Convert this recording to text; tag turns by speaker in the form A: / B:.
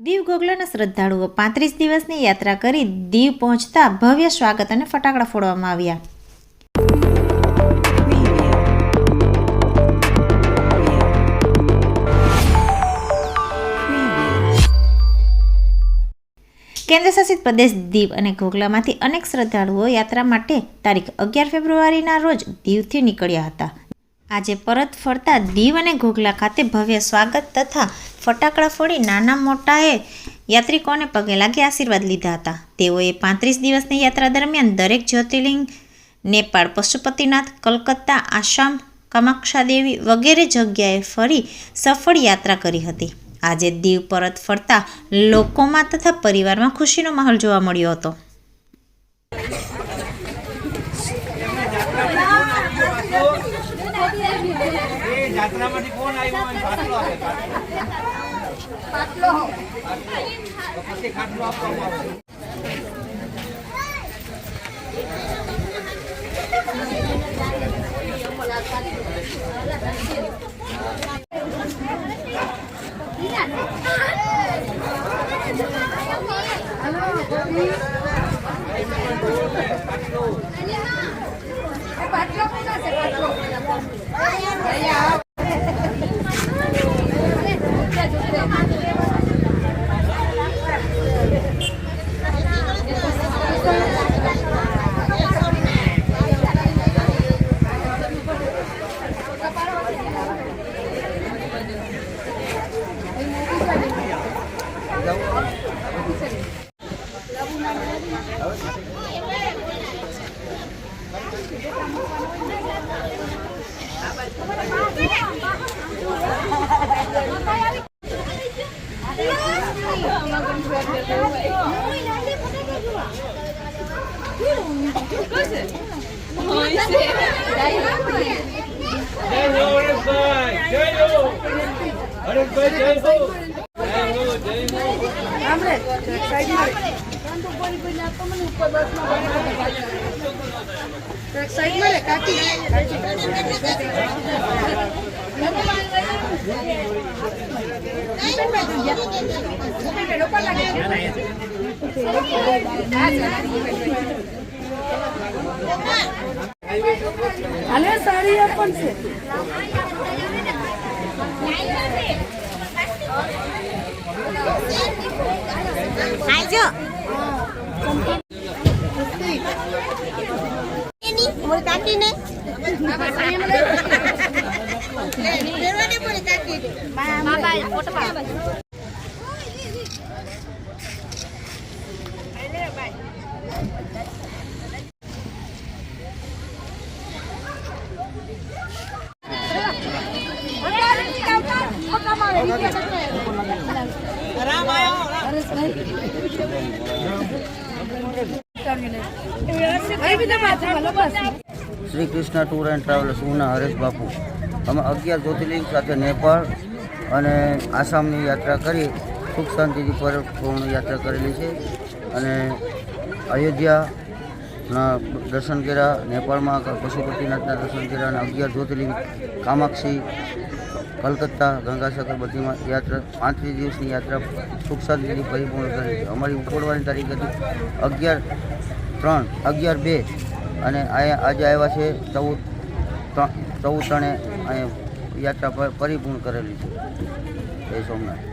A: દીવ ઘોઘલાના શ્રદ્ધાળુઓ 35 દિવસની યાત્રા કરી દીવ પહોંચતા ભવ્ય સ્વાગત અને ફટાકડા ફોડવામાં આવ્યા. કેન્દ્રશાસિત પ્રદેશ દીવ અને ઘોઘલામાંથી અનેક શ્રદ્ધાળુઓ યાત્રા માટે તારીખ 11 ફેબ્રુઆરીના રોજ દીવથી નીકળ્યા હતા. આજે પરત ફરતા દીવ અને ઘોઘલા ખાતે ભવ્ય સ્વાગત તથા ફટાકડા ફોડી નાના મોટાએ યાત્રિકોને પગે લાગી આશીર્વાદ લીધા હતા. તેઓએ 35 દિવસની યાત્રા દરમિયાન દરેક જ્યોતિર્લિંગ, નેપાળ પશુપતિનાથ, કલકત્તા, આસામ, કામાખ્યા દેવી વગેરે જગ્યાએ ફરી સફળ યાત્રા કરી હતી. આજે દીવ પરત ફરતા લોકોમાં તથા પરિવારમાં ખુશીનો માહોલ જોવા મળ્યો હતો.
B: Shri Krishna tour and travels Una Haresh બાપુ અમે 11 જ્યોતિર્લિંગ સાથે નેપાળ અને આસામની યાત્રા કરી સુખ શાંતિથી પરિપૂર્ણ યાત્રા કરેલી છે અને અયોધ્યાના દર્શન કર્યા, નેપાળમાં પશુપતિનાથના દર્શન કર્યા અને 11 જ્યોતિર્લિંગ, કામાક્ષી, કલકત્તા, ગંગાસાગર બધીમાં યાત્રા 35 દિવસની યાત્રા સુખ શાંતિથી પરિપૂર્ણ કરી છે. અમારી ઉપડવાની તારીખ હતી 11/2 અને આજે આવ્યા છે 14 અહીંયા યાત્રા પરિપૂર્ણ કરેલી છે. જય સોમનાથ.